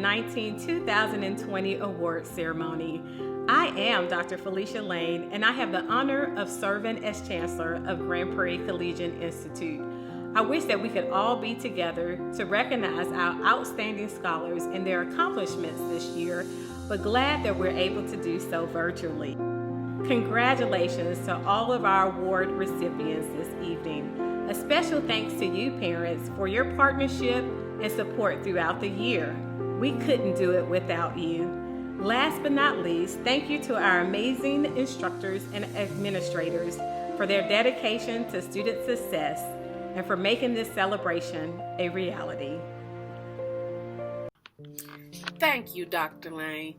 2019-2020 award ceremony. I am Dr. Felicia Lane, and I have the honor of serving as Chancellor of Grand Prairie Collegiate Institute. I wish that we could all be together to recognize our outstanding scholars and their accomplishments this year, but glad that we're able to do so virtually. Congratulations to all of our award recipients this evening. A special thanks to you, parents, for your partnership and support throughout the year. We couldn't do it without you. Last but not least, thank you to our amazing instructors and administrators for their dedication to student success and for making this celebration a reality. Thank you, Dr. Lane.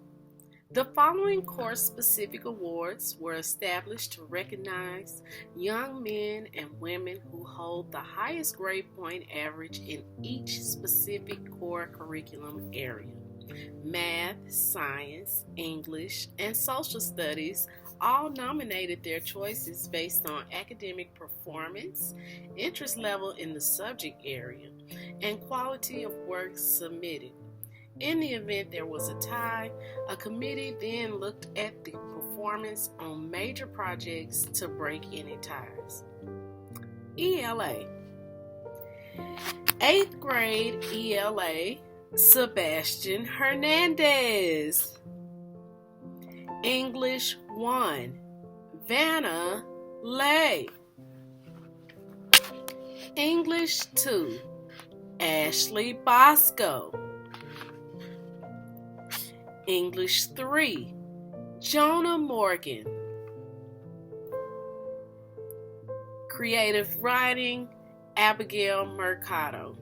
The following course-specific awards were established to recognize young men and women who hold the highest grade point average in each specific core curriculum area. Math, science, English, and social studies all nominated their choices based on academic performance, interest level in the subject area, and quality of work submitted. In the event there was a tie, a committee then looked at the performance on major projects to break any ties. ELA. 8th grade ELA, Sebastian Hernandez. English 1, Vanna Lay. English 2, Ashley Bosco. English 3, Jonah Morgan. Creative Writing, Abigail Mercado.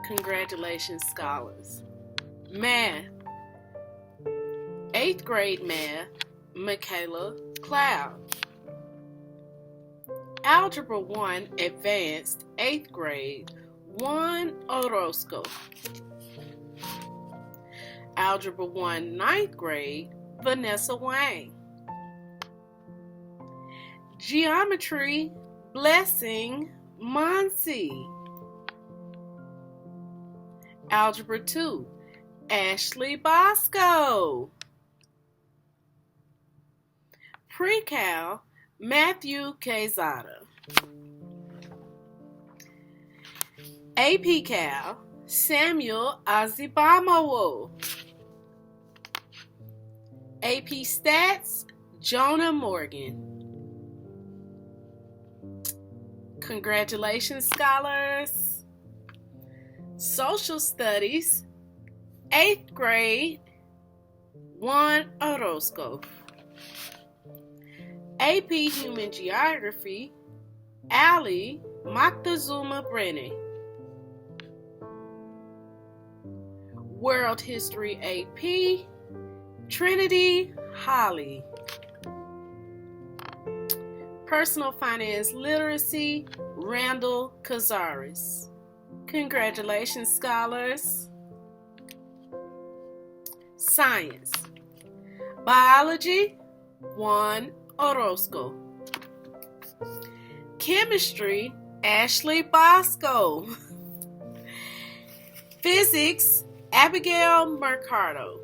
Congratulations, scholars. Math. 8th grade Math, Michaela Cloud. Algebra 1 Advanced, 8th grade, Juan Orozco. Algebra 1 9th grade, Vanessa Wang. Geometry, Blessing Monsi. Algebra 2, Ashley Bosco. Pre-Cal, Matthew Quezada. AP Cal, Samuel Azibamawo. AP Stats, Jonah Morgan. Congratulations, scholars. Social Studies, 8th grade, Juan Orozco. AP Human Geography, Ali Moctezuma Brennan. World History AP, Trinity Holly. Personal Finance Literacy, Randall Cazares. Congratulations, scholars. Science. Biology, Juan Orozco. Chemistry, Ashley Bosco. Physics, Abigail Mercado.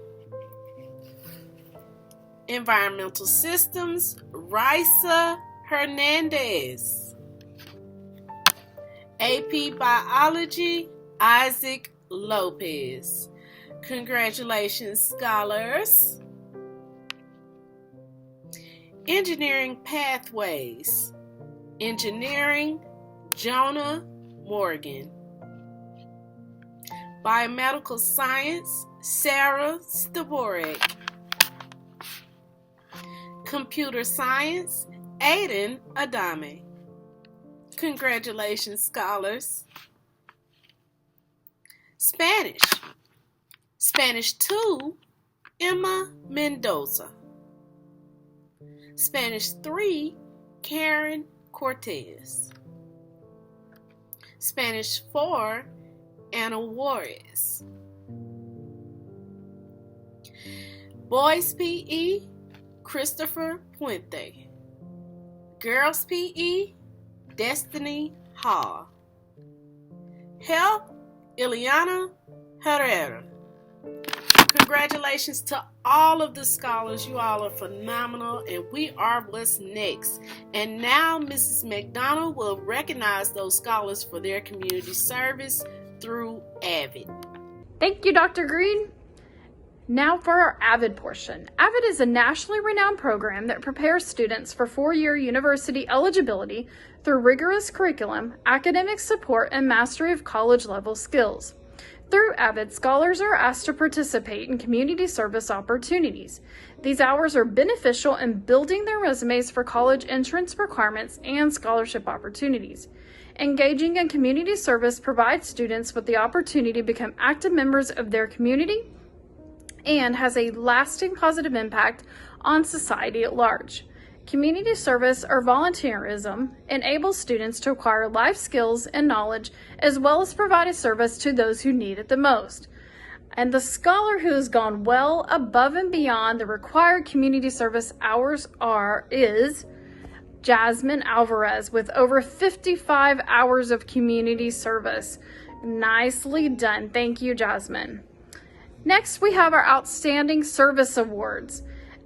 Environmental Systems, Raisa Hernandez. AP Biology, Isaac Lopez. Congratulations, scholars. Engineering Pathways. Engineering, Jonah Morgan. Biomedical Science, Sarah Staborek. Computer Science, Aiden Adame. Congratulations, scholars. Spanish. Spanish 2, Emma Mendoza. Spanish 3, Karen Cortez. Spanish 4, Anna Juarez. Boys PE, Christopher Puente. Girls PE, Destiny Hall. Health, Ileana Herrera. Congratulations to all of the scholars. You all are phenomenal, and we are what's next. And now Mrs. McDonald will recognize those scholars for their community service through AVID. Thank you, Dr. Green. Now for our AVID portion. AVID is a nationally renowned program that prepares students for four-year university eligibility through rigorous curriculum, academic support, and mastery of college-level skills. Through AVID, scholars are asked to participate in community service opportunities. These hours are beneficial in building their resumes for college entrance requirements and scholarship opportunities. Engaging in community service provides students with the opportunity to become active members of their community and has a lasting positive impact on society at large. Community service or volunteerism enables students to acquire life skills and knowledge, as well as provide a service to those who need it the most. And the scholar who has gone well above and beyond the required community service hours is Jasmine Alvarez, with over 55 hours of community service. Nicely done. Thank you, Jasmine. Next, we have our Outstanding Service Awards.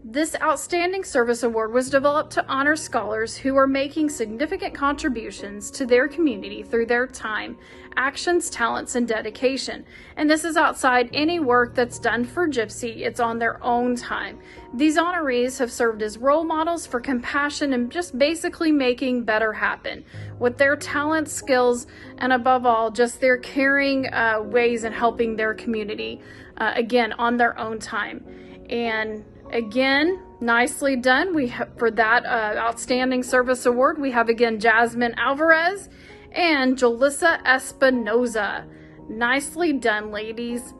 This Outstanding Service Award was developed to honor scholars who are making significant contributions to their community through their time, actions, talents, and dedication. And this is outside any work that's done for GPCI. It's on their own time. These honorees have served as role models for compassion and just basically making better happen with their talents, skills, and above all, just their caring ways in helping their community, again, on their own time. And again, nicely done. For that Outstanding Service Award, we have again Jasmine Alvarez and Julissa Espinoza. Nicely done, ladies.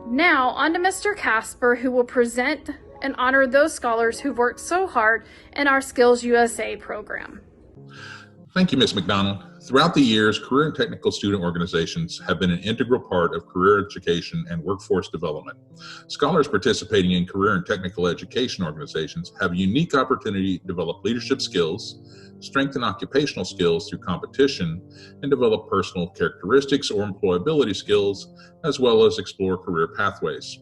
Now, on to Mr. Casper, who will present and honor those scholars who've worked so hard in our Skills USA program. Thank you, Ms. McDonald. Throughout the years, career and technical student organizations have been an integral part of career education and workforce development. Scholars participating in career and technical education organizations have a unique opportunity to develop leadership skills, strengthen occupational skills through competition, and develop personal characteristics or employability skills, as well as explore career pathways.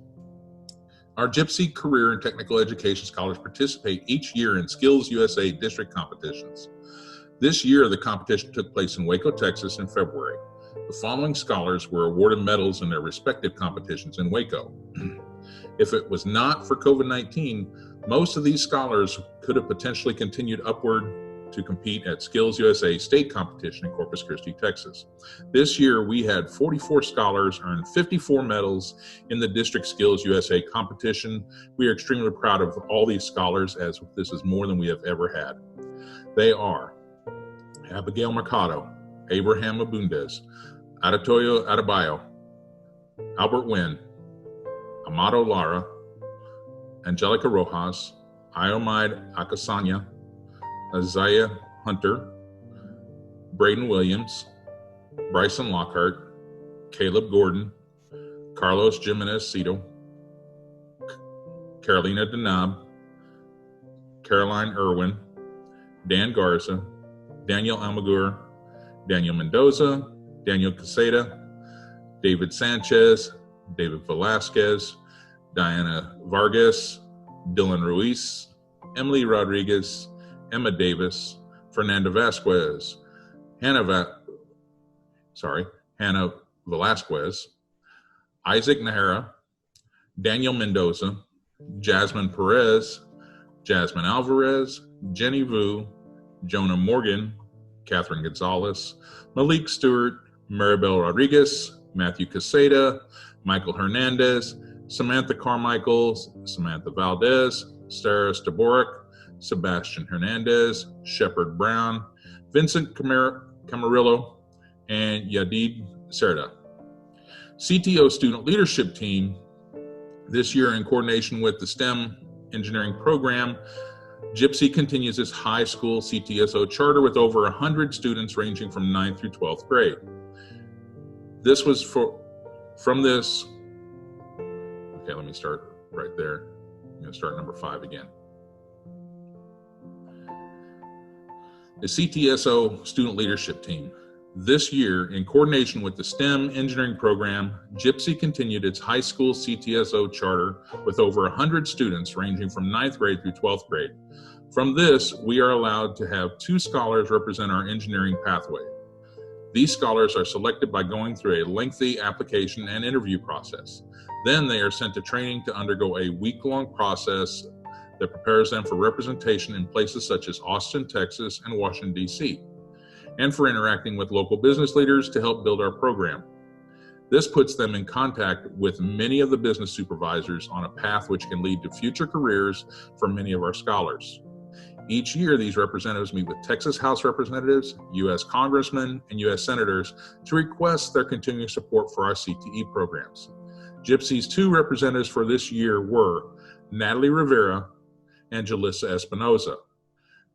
Our GPCI career and technical education scholars participate each year in Skills USA district competitions. This year, the competition took place in Waco, Texas in February. The following scholars were awarded medals in their respective competitions in Waco. If it was not for COVID-19, most of these scholars could have potentially continued upward to compete at Skills USA state competition in Corpus Christi, Texas. This year, we had 44 scholars earn 54 medals in the District Skills USA competition. We are extremely proud of all these scholars, as this is more than we have ever had. They are Abigail Mercado, Abraham Abundez, Adetoyo Adebayo, Albert Wynn, Amado Lara, Angelica Rojas, Iomide Akasanya, Isaiah Hunter, Braden Williams, Bryson Lockhart, Caleb Gordon, Carlos Jimenez Cito, Carolina Denab, Caroline Irwin, Dan Garza, Daniel Almaguer, Daniel Mendoza, Daniel Caseta, David Sanchez, David Velasquez, Diana Vargas, Dylan Ruiz, Emily Rodriguez, Emma Davis, Fernanda Vasquez, Hannah Velasquez, Isaac Nahara, Daniel Mendoza, Jasmine Perez, Jasmine Alvarez, Jenny Vu, Jonah Morgan, Catherine Gonzalez, Malik Stewart, Maribel Rodriguez, Matthew Caseta, Michael Hernandez, Samantha Carmichael, Samantha Valdez, Sarah Staborik, Sebastian Hernandez, Shepard Brown, Vincent Camarillo, and Yadid Serda. CTO Student Leadership Team, this year in coordination with the STEM engineering program, GPCI continues its high school CTSO charter with over 100 students ranging from 9th through 12th grade. This was from this, okay, let me start right there. I'm going to start number 5 again. The CTSO Student Leadership Team. This year, in coordination with the STEM engineering program, GPCI continued its high school CTSO charter with over 100 students ranging from 9th grade through 12th grade. From this, we are allowed to have 2 scholars represent our engineering pathway. These scholars are selected by going through a lengthy application and interview process. Then they are sent to training to undergo a week-long process that prepares them for representation in places such as Austin, Texas, and Washington, D.C., and for interacting with local business leaders to help build our program. This puts them in contact with many of the business supervisors on a path which can lead to future careers for many of our scholars. Each year, these representatives meet with Texas House representatives, U.S. congressmen, and U.S. senators to request their continuing support for our CTE programs. GPCI's 2 representatives for this year were Natalie Rivera and Jalissa Espinoza.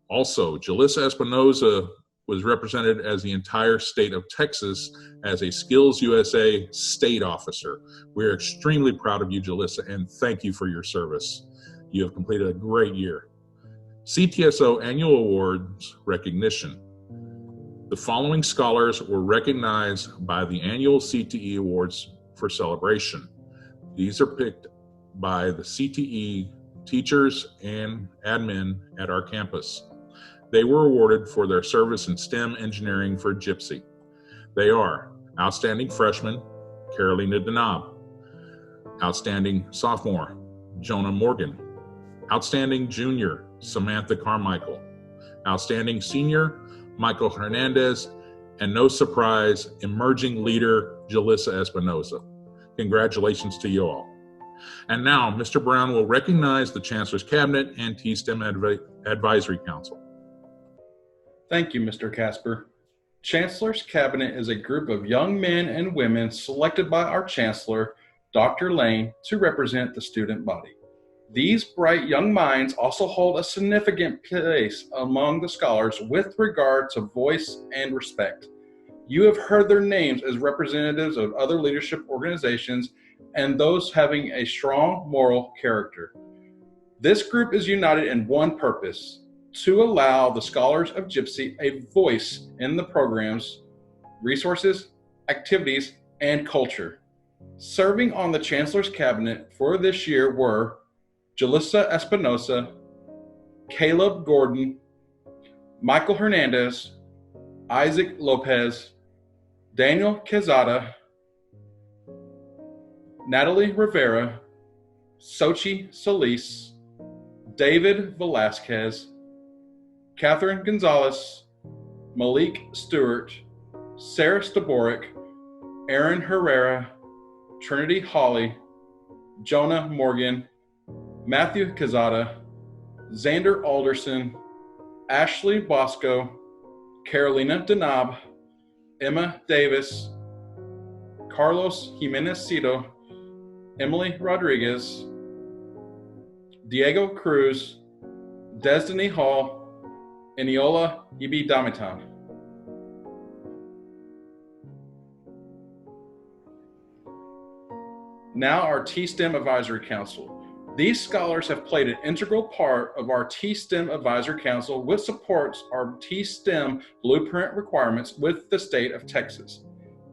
Also, Jalissa Espinoza was represented as the entire state of Texas as a Skills USA state officer. We are extremely proud of you, Jalissa, and thank you for your service. You have completed a great year. CTSO Annual Awards Recognition. The following scholars were recognized by the annual CTE Awards for celebration. These are picked by the CTE teachers and admin at our campus. They were awarded for their service in STEM engineering for GPCI. They are Outstanding Freshman, Carolina Denab; Outstanding Sophomore, Jonah Morgan; Outstanding Junior, Samantha Carmichael; Outstanding Senior, Michael Hernandez; and no surprise, Emerging Leader, Jalissa Espinoza. Congratulations to you all. And now, Mr. Brown will recognize the Chancellor's Cabinet and T-STEM Advisory Council. Thank you, Mr. Casper. Chancellor's Cabinet is a group of young men and women selected by our Chancellor, Dr. Lane, to represent the student body. These bright young minds also hold a significant place among the scholars with regard to voice and respect. You have heard their names as representatives of other leadership organizations and those having a strong moral character. This group is united in one purpose: to allow the scholars of GPCI a voice in the programs, resources, activities, and culture. Serving on the Chancellor's Cabinet for this year were Jalissa Espinoza, Caleb Gordon, Michael Hernandez, Isaac Lopez, Daniel Quezada, Natalie Rivera, Sochi Solis, David Velasquez, Catherine Gonzalez, Malik Stewart, Sarah Staborik, Aaron Herrera, Trinity Hawley, Jonah Morgan, Matthew Quezada, Xander Alderson, Ashley Bosco, Carolina Denab, Emma Davis, Carlos Jimenez-Cito, Emily Rodriguez, Diego Cruz, Destiny Hall, Eniola Ibidamitan. Now our T-STEM Advisory Council. These scholars have played an integral part of our T-STEM Advisory Council, which supports our T-STEM blueprint requirements with the state of Texas.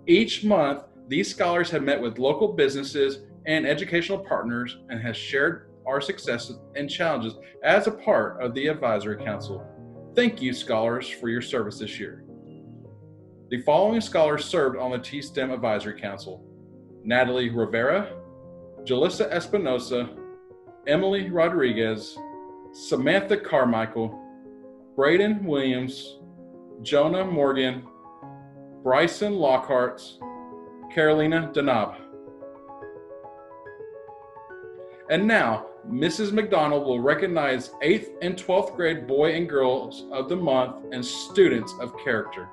Each month, these scholars have met with local businesses and educational partners and has shared our successes and challenges as a part of the Advisory Council. Thank you, scholars, for your service this year. The following scholars served on the T-STEM Advisory Council: Natalie Rivera, Jalissa Espinoza, Emily Rodriguez, Samantha Carmichael, Braden Williams, Jonah Morgan, Bryson Lockhart, Carolina Denab. And now, Mrs. McDonald will recognize 8th and 12th grade boy and girls of the month and students of character.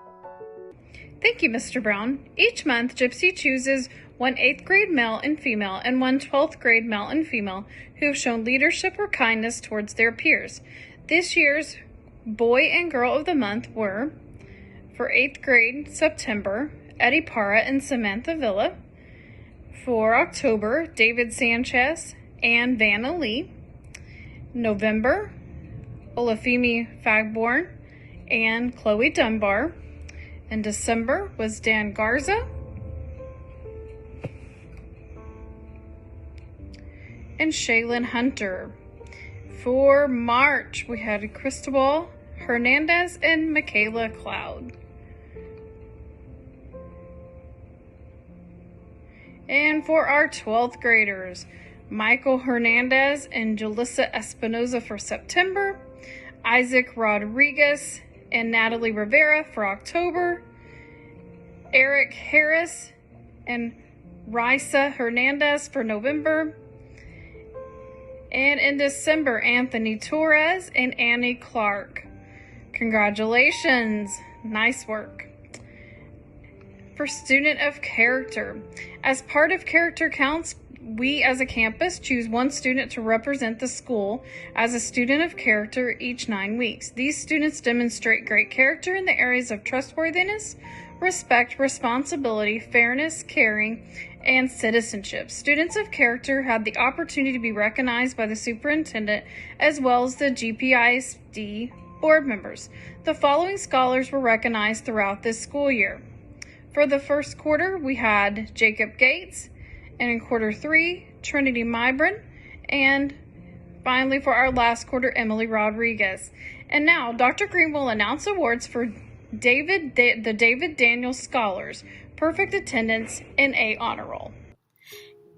Thank you, Mr. Brown. Each month, GPCI chooses one 8th grade male and female and one 12th grade male and female who have shown leadership or kindness towards their peers. This year's boy and girl of the month were, for 8th grade, September, Eddie Parra and Samantha Villa. For October, David Sanchez and Vanna Lee. November, Olafemi Fagborn and Chloe Dunbar. In December was Dan Garza. And Shaylin Hunter. For March, we had Cristobal Hernandez and Michaela Cloud. And for our 12th graders, Michael Hernandez and Julissa Espinoza for September, Isaac Rodriguez and Natalie Rivera for October, Eric Harris and Raisa Hernandez for November, and in December, Anthony Torres and Annie Clark. Congratulations. Nice work. For Student of Character, as part of Character Counts, we as a campus choose one student to represent the school as a student of character each 9 weeks. These students demonstrate great character in the areas of trustworthiness, respect, responsibility, fairness, caring, and citizenship. Students of character had the opportunity to be recognized by the superintendent as well as the GPISD board members. The following scholars were recognized throughout this school year. For the first quarter, we had Jacob Gates, and in quarter 3, Trinity Mybron, and finally for our last quarter, Emily Rodriguez. And now, Dr. Green will announce awards for the David Daniels Scholars, Perfect Attendance, and A Honor Roll.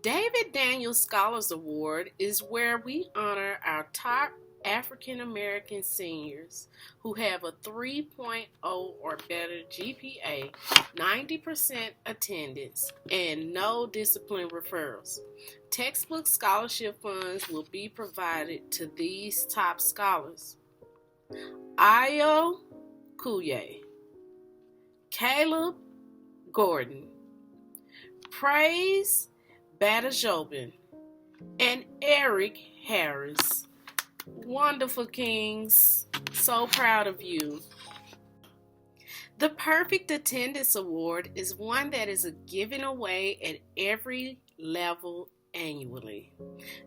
David Daniels Scholars Award is where we honor our top African American seniors who have a 3.0 or better GPA, 90% attendance, and no discipline referrals. Textbook scholarship funds will be provided to these top scholars: Ayo Kuye, Caleb Gordon, Praise Badajobin, and Eric Harris. Wonderful Kings, so proud of you. The Perfect Attendance Award is one that is given away at every level annually.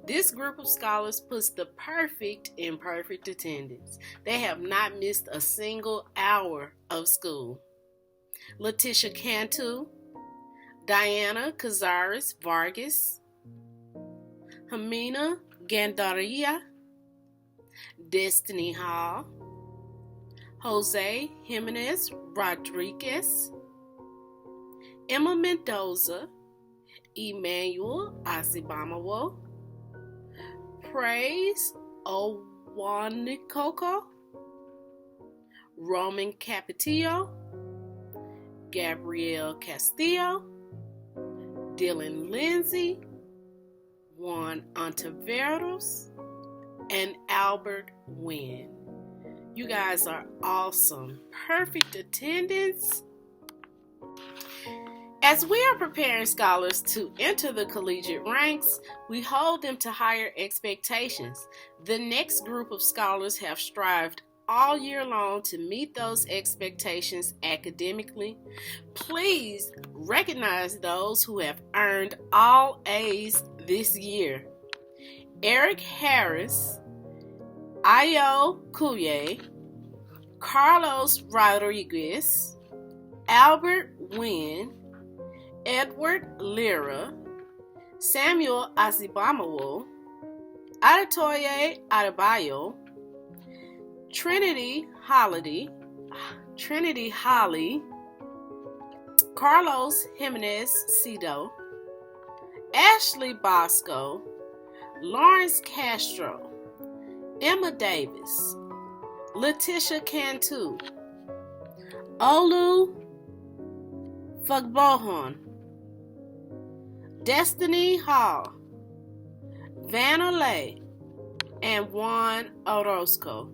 This group of scholars puts the perfect in perfect attendance. They have not missed a single hour of school. Letitia Cantu, Diana Cazares Vargas, Hamina Gandaria, Destiny Hall, Jose Jimenez Rodriguez, Emma Mendoza, Emmanuel Asibamawo, Praise Owanikoko, Roman Capetillo, Gabrielle Castillo, Dylan Lindsay, Juan Ontiveros, and Albert Wynn. You guys are awesome. Perfect attendance. As we are preparing scholars to enter the collegiate ranks, we hold them to higher expectations. The next group of scholars have strived all year long to meet those expectations academically. Please recognize those who have earned all A's this year: Eric Harris, Ayo Kuye, Carlos Rodriguez, Albert Wynn, Edward Lira, Samuel Asibamawo, Adetoye Adebayo, Trinity Holly, Carlos Jimenez Cido, Ashley Bosco, Lawrence Castro, Emma Davis, Letitia Cantu, Olu Fugbohon, Destiny Hall, Vanna Lay, and Juan Orozco.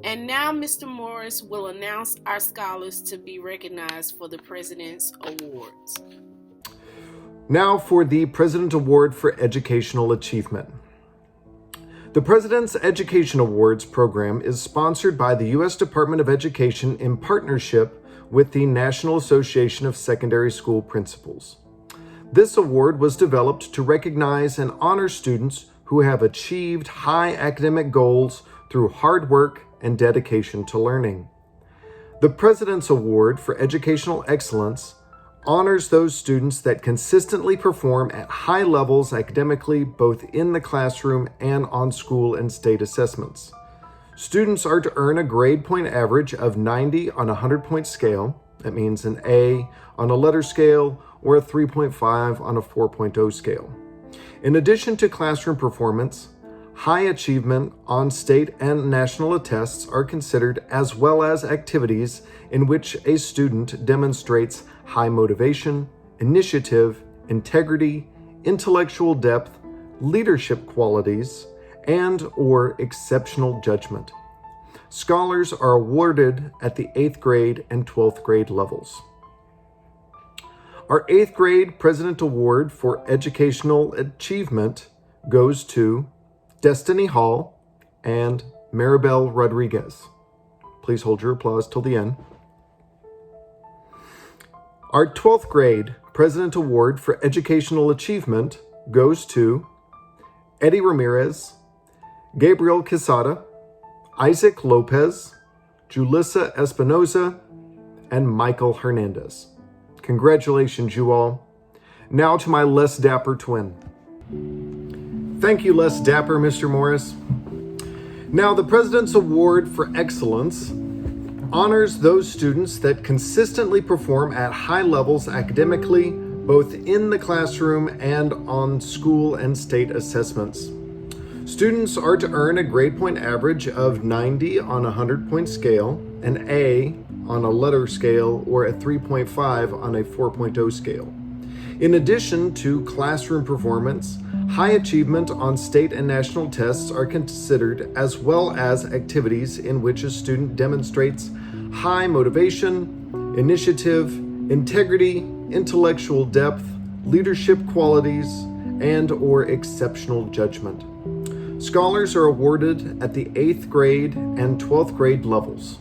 And now Mr. Morris will announce our scholars to be recognized for the President's Awards. Now for the President Award for Educational Achievement. The President's Education Awards program is sponsored by the U.S. Department of Education in partnership with the National Association of Secondary School Principals. This award was developed to recognize and honor students who have achieved high academic goals through hard work and dedication to learning. The President's Award for Educational Excellence honors those students that consistently perform at high levels academically, both in the classroom and on school and state assessments. Students are to earn a grade point average of 90 on a 100-point scale. That means an A on a letter scale or a 3.5 on a 4.0 scale. In addition to classroom performance, high achievement on state and national tests are considered, as well as activities in which a student demonstrates high motivation, initiative, integrity, intellectual depth, leadership qualities, and/or exceptional judgment. Scholars are awarded at the 8th grade and 12th grade levels. Our 8th grade President Award for Educational Achievement goes to Destiny Hall and Maribel Rodriguez. Please hold your applause till the end. Our 12th grade President Award for Educational Achievement goes to Eddie Ramirez, Gabriel Quesada, Isaac Lopez, Julissa Espinoza, and Michael Hernandez. Congratulations, you all. Now to my less dapper twin. Thank you, less dapper, Mr. Morris. Now, the President's Award for Excellence honors those students that consistently perform at high levels academically, both in the classroom and on school and state assessments. Students are to earn a grade point average of 90 on a 100-point scale, an A on a letter scale, or a 3.5 on a 4.0 scale. In addition to classroom performance, high achievement on state and national tests are considered, as well as activities in which a student demonstrates high motivation, initiative, integrity, intellectual depth, leadership qualities, and/or exceptional judgment. Scholars are awarded at the 8th grade and 12th grade levels.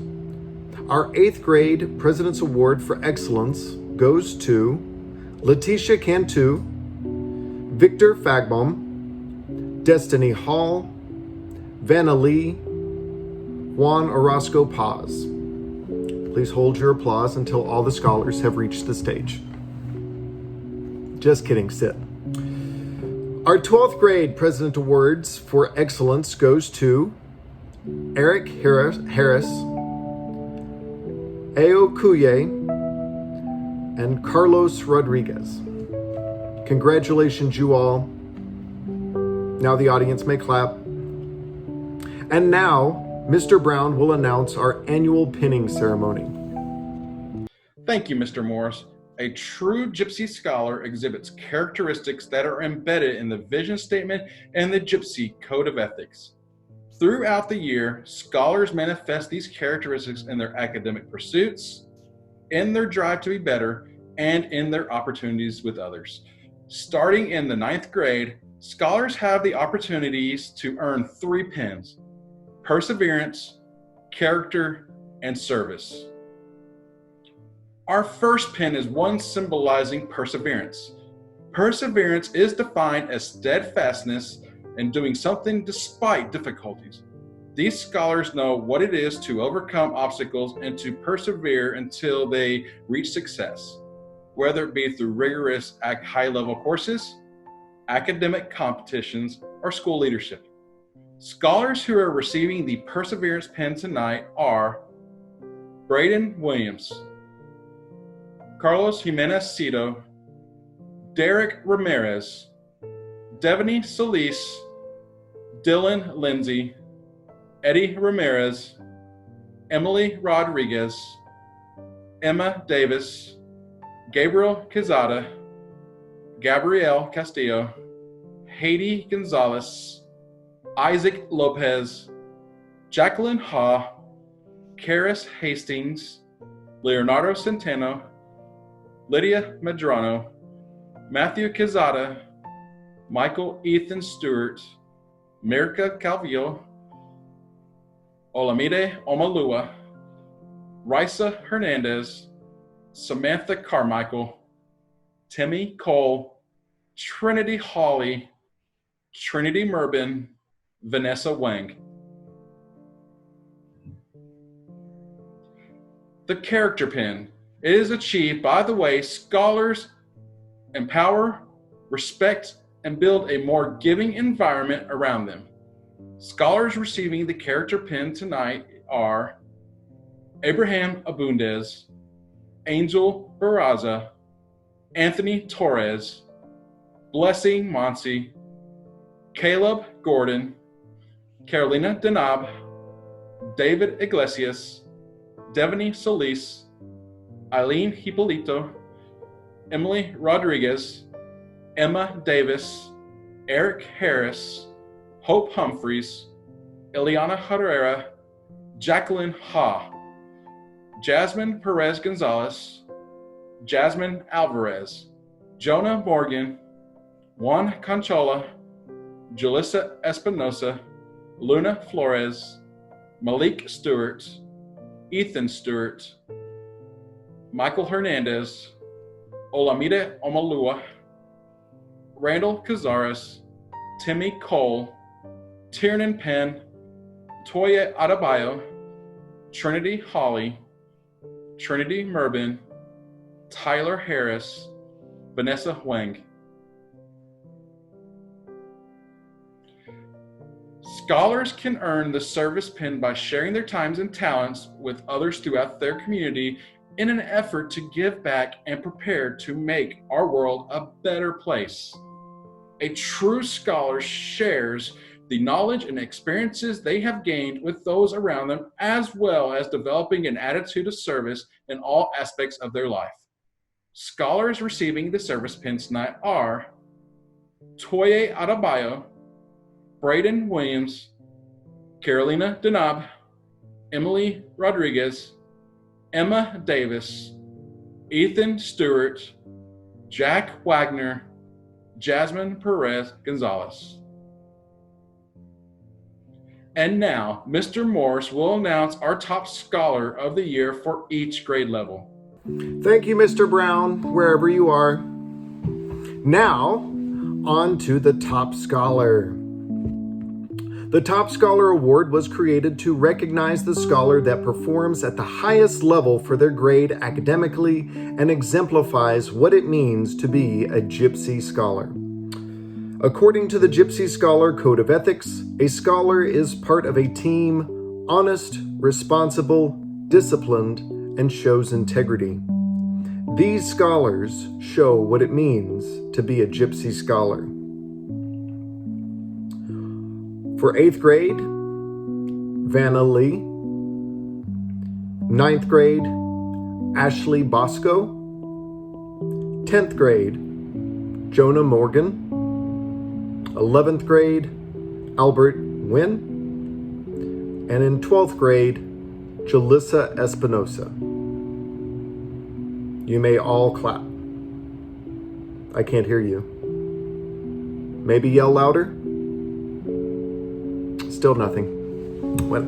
Our 8th grade President's Award for Excellence goes to Letitia Cantu, Victor Fagbaum, Destiny Hall, Vanna Lee, Juan Orozco Paz. Please hold your applause until all the scholars have reached the stage. Just kidding, sit. Our 12th grade President Awards for Excellence goes to Eric Harris, Ao Kuye, and Carlos Rodriguez. Congratulations, you all. Now the audience may clap. And now, Mr. Brown will announce our annual pinning ceremony. Thank you, Mr. Morris. A true Gypsy scholar exhibits characteristics that are embedded in the vision statement and the Gypsy Code of Ethics. Throughout the year, scholars manifest these characteristics in their academic pursuits, in their drive to be better, and in their opportunities with others. Starting in the 9th grade, scholars have the opportunities to earn 3 pins: perseverance, character, and service. Our first pin is one symbolizing perseverance. Perseverance is defined as steadfastness in doing something despite difficulties. These scholars know what it is to overcome obstacles and to persevere until they reach success, whether it be through rigorous high-level courses, academic competitions, or school leadership. Scholars who are receiving the Perseverance Pin tonight are Braden Williams, Carlos Jimenez Cito, Derek Ramirez, Devaney Solis, Dylan Lindsay, Eddie Ramirez, Emily Rodriguez, Emma Davis, Gabriel Quezada, Gabrielle Castillo, Haiti Gonzalez, Isaac Lopez, Jacqueline Ha, Karis Hastings, Leonardo Centeno, Lydia Medrano, Matthew Quezada, Michael Ethan Stewart, Mirka Calvillo, Olamide Omalua, Risa Hernandez, Samantha Carmichael, Timmy Cole, Trinity Hawley, Trinity Merben, Vanessa Wang. the character pin. It is achieved by the way scholars empower, respect, and build a more giving environment around them. Scholars receiving the character pin tonight are Abraham Abundez, Angel Barraza, Anthony Torres, Blessing Monsi, Caleb Gordon, Carolina Denab, David Iglesias, Devaney Solis, Eileen Hipolito, Emily Rodriguez, Emma Davis, Eric Harris, Hope Humphreys, Eliana Herrera, Jacqueline Ha, Jasmine Perez Gonzalez, Jasmine Alvarez, Jonah Morgan, Juan Conchola, Julissa Espinosa, Luna Flores, Malik Stewart, Ethan Stewart, Michael Hernandez, Olamide Omalua, Randall Cazares, Timmy Cole, Tiernan Penn, Toya Adebayo, Trinity Holly, Trinity Mervin, Tyler Harris, Vanessa Wang. Scholars can earn the service pin by sharing their times and talents with others throughout their community in an effort to give back and prepare to make our world a better place. A true scholar shares the knowledge and experiences they have gained with those around them, as well as developing an attitude of service in all aspects of their life. Scholars receiving the service pin tonight are Toye Adebayo, Braden Williams, Carolina Denab, Emily Rodriguez, Emma Davis, Ethan Stewart, Jack Wagner, Jasmine Perez Gonzalez. And now, Mr. Morris will announce our top scholar of the year for each grade level. Thank you, Mr. Brown, wherever you are. Now, on to the top scholar. The Top Scholar Award was created to recognize the scholar that performs at the highest level for their grade academically and exemplifies what it means to be a Gypsy Scholar. According to the Gypsy Scholar Code of Ethics, a scholar is part of a team, honest, responsible, disciplined, and shows integrity. These scholars show what it means to be a Gypsy Scholar. For 8th grade, Vanna Lee. 9th grade, Ashley Bosco. 10th grade, Jonah Morgan. 11th grade, Albert Wynn. And in 12th grade, Julissa Espinosa. You may all clap. I can't hear you. Maybe yell louder? Still nothing. Well,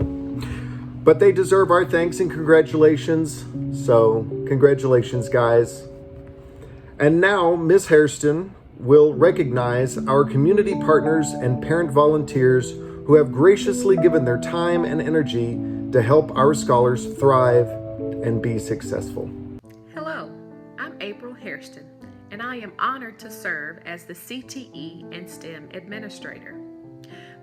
but they deserve our thanks and congratulations. So, congratulations, guys. And now, Ms. Hairston will recognize our community partners and parent volunteers who have graciously given their time and energy to help our scholars thrive and be successful. Hello, I'm April Hairston, and I am honored to serve as the CTE and STEM Administrator.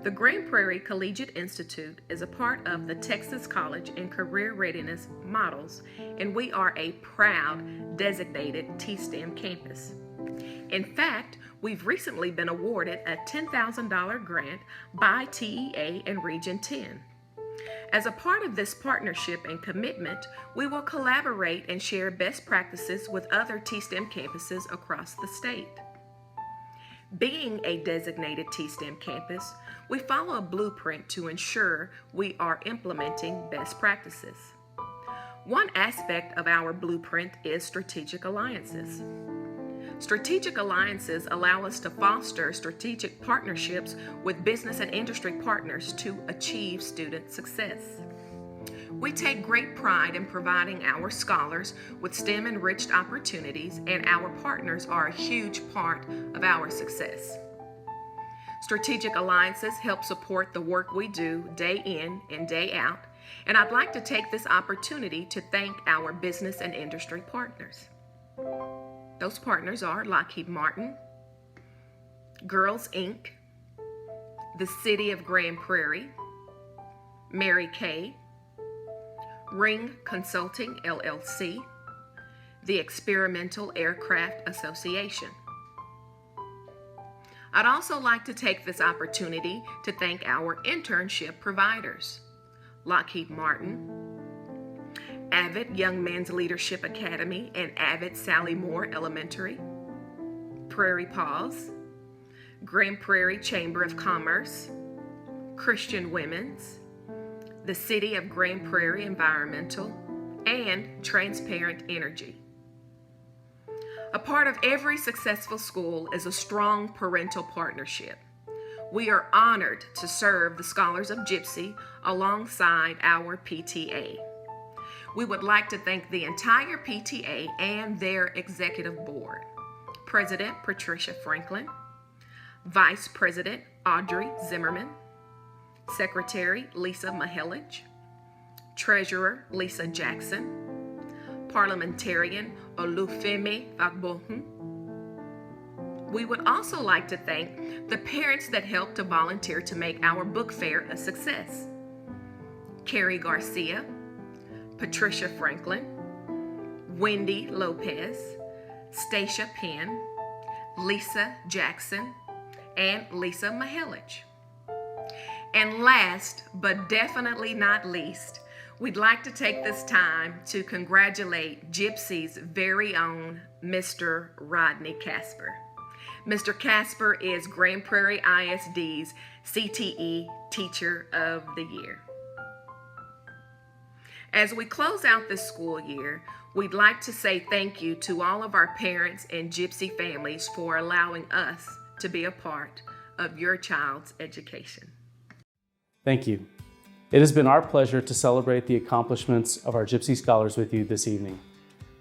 The Grand Prairie Collegiate Institute is a part of the Texas College and Career Readiness Models, and we are a proud designated T-STEM campus. In fact, we've recently been awarded a $10,000 grant by TEA and Region 10. As a part of this partnership and commitment, we will collaborate and share best practices with other T-STEM campuses across the state. Being a designated T-STEM campus, we follow a blueprint to ensure we are implementing best practices. One aspect of our blueprint is strategic alliances. Strategic alliances allow us to foster strategic partnerships with business and industry partners to achieve student success. We take great pride in providing our scholars with STEM-enriched opportunities, and our partners are a huge part of our success. Strategic alliances help support the work we do day in and day out, And I'd like to take this opportunity to thank our business and industry partners. Those partners are Lockheed Martin, Girls Inc., the City of Grand Prairie, Mary Kay, Ring Consulting LLC, the Experimental Aircraft Association. I'd also like to take this opportunity to thank our internship providers, Lockheed Martin, Avid Young Men's Leadership Academy and Avid Sally Moore Elementary, Prairie Paws, Grand Prairie Chamber of Commerce, Christian Women's, the City of Grand Prairie Environmental, and Transparent Energy. A part of every successful school is a strong parental partnership. We are honored to serve the Scholars of Gypsy alongside our PTA. We would like to thank the entire PTA and their executive board. President Patricia Franklin, Vice President Audrey Zimmerman, Secretary Lisa Mahelich, Treasurer Lisa Jackson, Parliamentarian Olufemi Agbohun. We would also like to thank the parents that helped to volunteer to make our book fair a success. Carrie Garcia, Patricia Franklin, Wendy Lopez, Stacia Penn, Lisa Jackson, and Lisa Mahelich. And last, but definitely not least, we'd like to take this time to congratulate Gypsy's very own Mr. Rodney Casper. Mr. Casper is Grand Prairie ISD's CTE Teacher of the Year. As we close out this school year, we'd like to say thank you to all of our parents and Gypsy families for allowing us to be a part of your child's education. Thank you. It has been our pleasure to celebrate the accomplishments of our Gypsy Scholars with you this evening.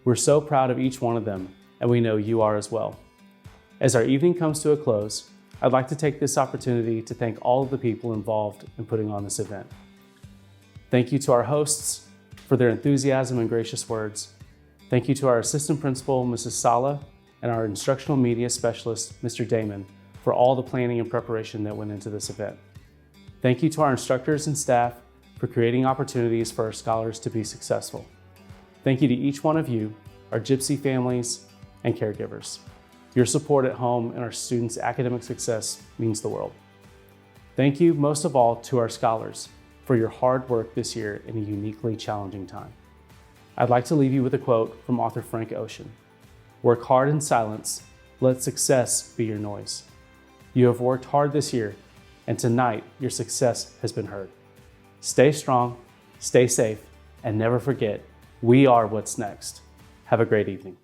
We're so proud of each one of them, and we know you are as well. As our evening comes to a close, I'd like to take this opportunity to thank all of the people involved in putting on this event. Thank you to our hosts for their enthusiasm and gracious words. Thank you to our assistant principal, Mrs. Sala, and our instructional media specialist, Mr. Damon, for all the planning and preparation that went into this event. Thank you to our instructors and staff for creating opportunities for our scholars to be successful. Thank you to each one of you, our Gypsy families and caregivers. Your support at home and our students' academic success means the world. Thank you most of all to our scholars for your hard work this year in a uniquely challenging time. I'd like to leave you with a quote from author Frank Ocean. Work hard in silence, let success be your noise. You have worked hard this year, and tonight your success has been heard. Stay strong, stay safe, and never forget, we are what's next. Have a great evening.